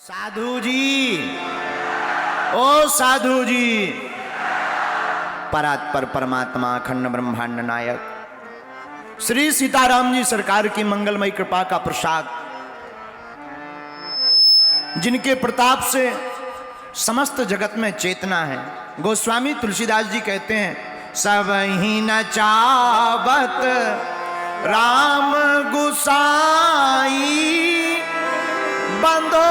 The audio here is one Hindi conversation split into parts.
साधु जी, ओ साधु जी, परात्पर परमात्मा अखंड ब्रह्मांड नायक श्री सीताराम जी सरकार की मंगलमयी कृपा का प्रसाद, जिनके प्रताप से समस्त जगत में चेतना है। गोस्वामी तुलसीदास जी कहते हैं, सब ही न चावत राम गुसाई, बंदो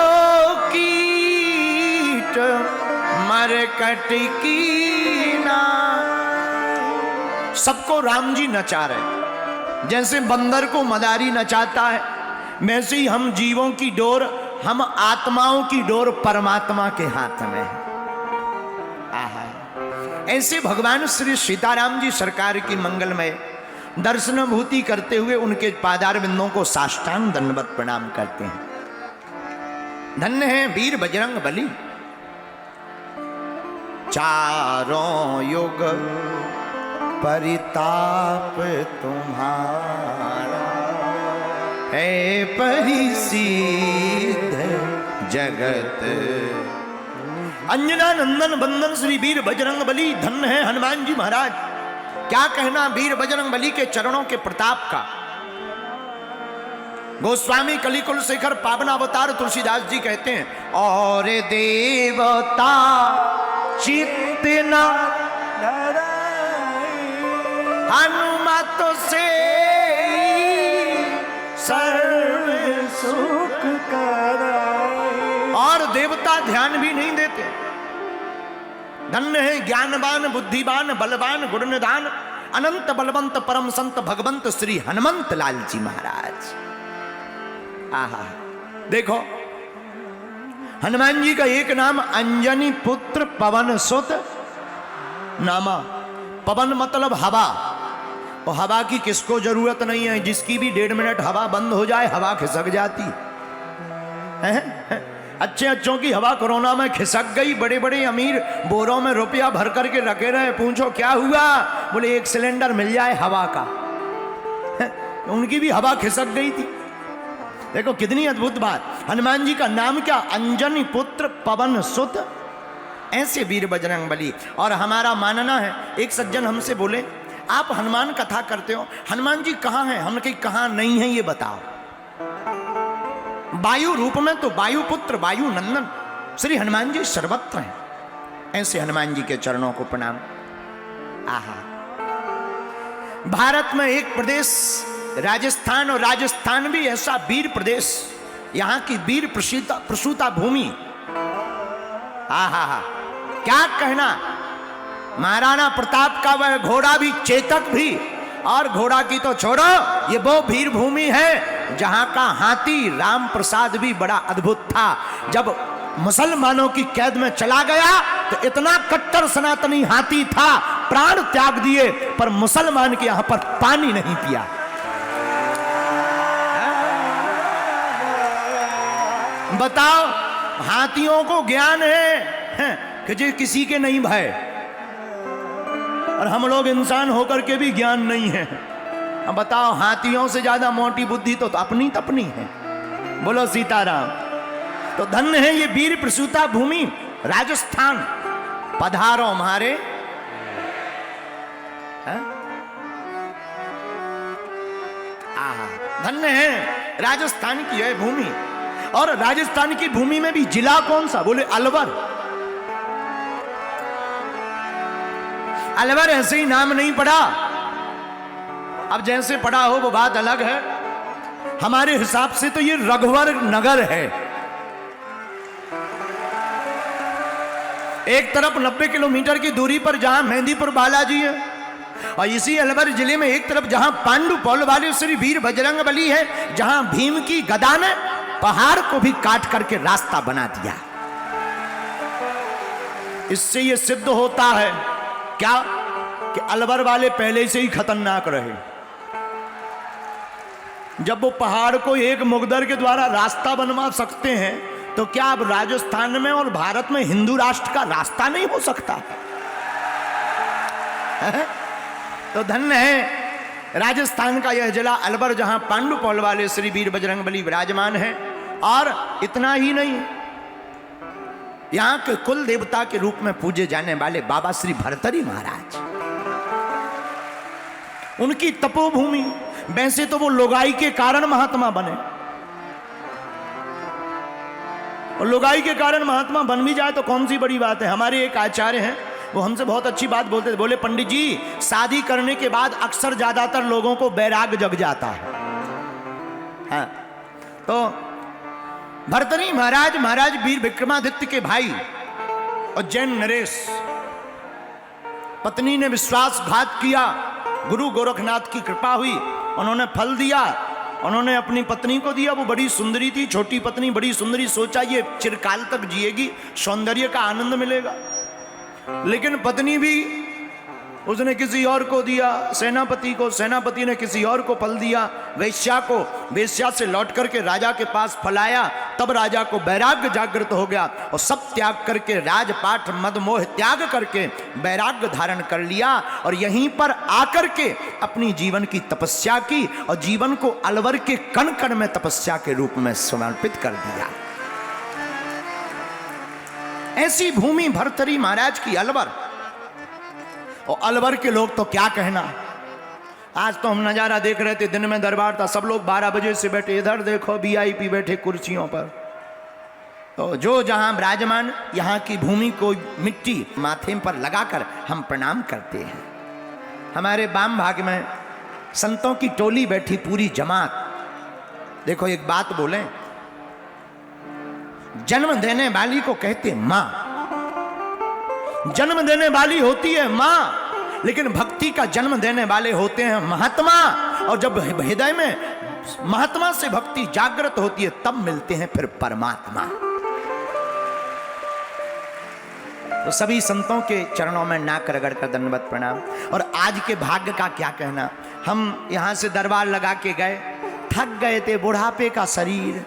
कीट मरकट की ना। सबको राम जी नचा रहे, जैसे बंदर को मदारी नचाता है, वैसे ही हम जीवों की डोर, हम आत्माओं की डोर परमात्मा के हाथ में है। आहा, ऐसे भगवान श्री सीताराम जी सरकार की मंगलमय दर्शनानुभूति करते हुए उनके पादार बिंदों को साष्टांग दंडवत प्रणाम करते हैं। धन्य है वीर बजरंग बली, चारों युग परिताप तुम्हारा है, परिसिद्ध जगत। अंजना नंदन बंदन श्री वीर बजरंग बली, धन्य है हनुमान जी महाराज। क्या कहना वीर बजरंग बली के चरणों के प्रताप का। गोस्वामी कलिकुल शेखर पावन अवतार तुलसीदास जी कहते हैं, और देवता चित्त न हनुमत से सर्व सुख कराए। और देवता ध्यान भी नहीं देते। धन्य है ज्ञानवान बुद्धिवान बलवान गुणनिधान अनंत बलवंत परम संत भगवंत श्री हनुमंत लाल जी महाराज। आहा, देखो हनुमान जी का एक नाम अंजनी पुत्र पवन सुत नामा। पवन मतलब हवा, और हवा की किसको जरूरत नहीं है। जिसकी भी 1.5 मिनट हवा बंद हो जाए हवा खिसक जाती है। अच्छे अच्छों की हवा कोरोना में खिसक गई। बड़े बड़े अमीर बोरों में रुपया भर करके रखे रहे, पूछो क्या हुआ, बोले 1 सिलेंडर मिल जाए हवा का। उनकी भी हवा खिसक गई थी। देखो कितनी अद्भुत बात। हनुमान जी का नाम क्या, अंजनी पुत्र पवन सुत, ऐसे वीर बजरंग बली। और हमारा मानना है, एक सज्जन हमसे बोले, आप हनुमान कथा करते हो, हनुमान जी कहाँ हैं? हमने कही कहाँ नहीं है ये बताओ। वायु रूप में तो वायु पुत्र वायु नंदन श्री हनुमान जी सर्वत्र हैं। ऐसे हनुमान जी के चरणों को प्रणाम। आहा, भारत में एक प्रदेश राजस्थान, और राजस्थान भी ऐसा वीर प्रदेश, यहां की वीर प्रसूता भूमि। आहा, क्या कहना। महाराणा प्रताप का वह घोड़ा भी, चेतक भी, और घोड़ा की तो छोड़ो, ये वो वीर भूमि है जहां का हाथी राम प्रसाद भी बड़ा अद्भुत था। जब मुसलमानों की कैद में चला गया तो इतना कट्टर सनातनी हाथी था, प्राण त्याग दिए, पर मुसलमान के यहां पर पानी नहीं पिया। बताओ, हाथियों को ज्ञान है कि जी किसी के नहीं भय, और हम लोग इंसान होकर के भी ज्ञान नहीं है। अब बताओ, हाथियों से ज्यादा मोटी बुद्धि तो अपनी तपनी है। बोलो सीताराम। तो धन्य है ये वीर प्रसूता भूमि राजस्थान। पधारो हमारे, धन्य है राजस्थान की है भूमि। और राजस्थान की भूमि में भी जिला कौन सा, बोले अलवर। अलवर ऐसे ही नाम नहीं पड़ा, अब जैसे पड़ा हो वो बात अलग है। हमारे हिसाब से तो ये रघुवर नगर है। एक तरफ 90 किलोमीटर की दूरी पर जहां मेहंदीपुर बालाजी है, और इसी अलवर जिले में एक तरफ जहां पांडु पौल वाले श्री वीर बजरंग बली है, जहां भीम की गदा ने पहाड़ को भी काट करके रास्ता बना दिया। इससे यह सिद्ध होता है क्या कि अलवर वाले पहले से ही खतरनाक रहे। जब वो पहाड़ को एक मुगदर के द्वारा रास्ता बनवा सकते हैं, तो क्या अब राजस्थान में और भारत में हिंदू राष्ट्र का रास्ता नहीं हो सकता? तो धन्य है राजस्थान का यह जिला अलवर, जहां पांडु पौल वाले श्री वीर बजरंग बली विराजमान है। और इतना ही नहीं, यहाँ के कुल देवता के रूप में पूजे जाने वाले बाबा श्री भर्तृहरि महाराज, उनकी तपोभूमि। वैसे तो वो लोगाई के कारण महात्मा बने, और लोगाई के कारण महात्मा बन भी जाए तो कौन सी बड़ी बात है। हमारे एक आचार्य हैं, वो हमसे बहुत अच्छी बात बोलते थे, बोले पंडित जी शादी करने के बाद अक्सर ज्यादातर लोगों को बैराग जग जाता है। हाँ, तो भर्तृहरि महाराज, महाराज वीर विक्रमादित्य के भाई और जैन नरेश, पत्नी ने विश्वासघात किया, गुरु गोरखनाथ की कृपा हुई, उन्होंने फल दिया, उन्होंने अपनी पत्नी को दिया। वो बड़ी सुंदरी थी, छोटी पत्नी बड़ी सुंदरी, सोचा ये चिरकाल तक जिएगी, सौंदर्य का आनंद मिलेगा। लेकिन पत्नी भी उसने किसी और को दिया, सेनापति को, सेनापति ने किसी और को फल दिया, वेश्या को, वेश्या से लौट करके राजा के पास फलाया। तब राजा को वैराग्य जागृत हो गया और सब त्याग करके, राजपाठ मद मोह त्याग करके वैराग्य धारण कर लिया और यहीं पर आकर के अपनी जीवन की तपस्या की और जीवन को अलवर के कण कण में तपस्या के रूप में समर्पित कर दिया। ऐसी भूमि भर्तृहरि महाराज की अलवर। और अलवर के लोग तो क्या कहना, आज तो हम नजारा देख रहे थे, दिन में दरबार था, सब लोग 12 बजे से बैठे, इधर देखो वीआईपी बैठे कुर्सियों पर। तो जो जहां विराजमान, यहाँ की भूमि को मिट्टी माथे पर लगाकर हम प्रणाम करते हैं। हमारे वाम भाग में संतों की टोली बैठी, पूरी जमात। देखो एक बात बोले, जन्म देने वाली को कहते मां, जन्म देने वाली होती है मां, लेकिन भक्ति का जन्म देने वाले होते हैं महात्मा। और जब हृदय में महात्मा से भक्ति जागृत होती है तब मिलते हैं फिर परमात्मा। तो सभी संतों के चरणों में नाक रगड़ कर दंडवत प्रणाम। और आज के भाग्य का क्या कहना, हम यहां से दरबार लगा के गए, थक गए थे, बुढ़ापे का शरीर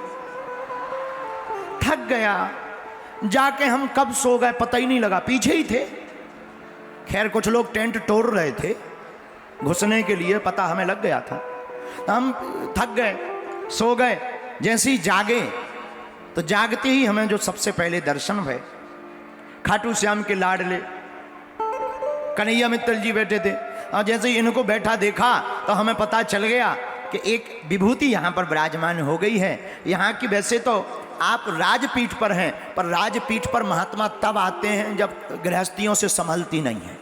थक गया, जाके हम कब सो गए पता ही नहीं लगा, पीछे ही थे। खैर कुछ लोग टेंट तोड़ रहे थे घुसने के लिए, पता हमें लग गया था। तो हम थक गए, सो गए। जैसे ही जागे तो जागते ही हमें जो सबसे पहले दर्शन हुए, खाटू श्याम के लाडले कन्हैया मित्तल जी बैठे थे। और जैसे ही इनको बैठा देखा तो हमें पता चल गया कि एक विभूति यहाँ पर विराजमान हो गई है। यहाँ की वैसे तो आप राजपीठ पर हैं, पर राजपीठ पर महात्मा तब आते हैं जब गृहस्थियों से संभलती नहीं है।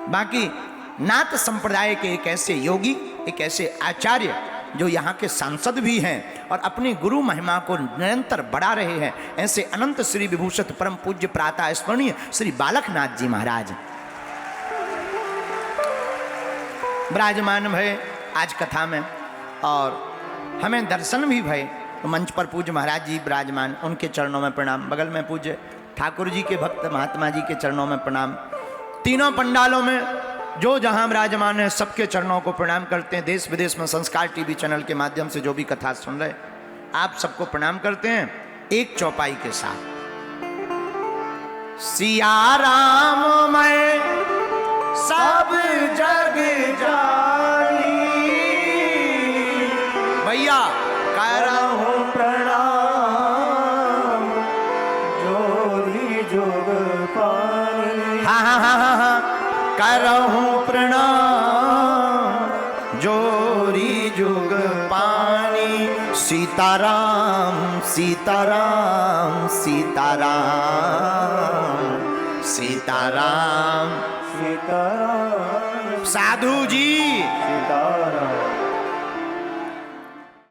बाकी नाथ संप्रदाय के एक ऐसे योगी, एक ऐसे आचार्य जो यहाँ के सांसद भी हैं और अपनी गुरु महिमा को निरंतर बढ़ा रहे हैं, ऐसे अनंत श्री विभूषित परम पूज्य प्रातः स्मरणीय श्री बालकनाथ जी महाराज विराजमान भय आज कथा में। और हमें दर्शन भी भय, तो मंच पर पूज्य महाराज जी विराजमान, उनके चरणों में प्रणाम। बगल में पूज्य ठाकुर जी के भक्त महात्मा जी के चरणों में प्रणाम। तीनों पंडालों में जो जहां विराजमान है सबके चरणों को प्रणाम करते हैं। देश विदेश में संस्कार टीवी चैनल के माध्यम से जो भी कथा सुन रहे आप सबको प्रणाम करते हैं एक चौपाई के साथ। सिया राम मैं सब जग जानी, भैया करहूं प्रणाम जोरी जोग पानी। हाँ, करहूं प्रणाम जोरी जुग पानी। सीताराम सीताराम सीताराम सीताराम सीताराम। साधु जी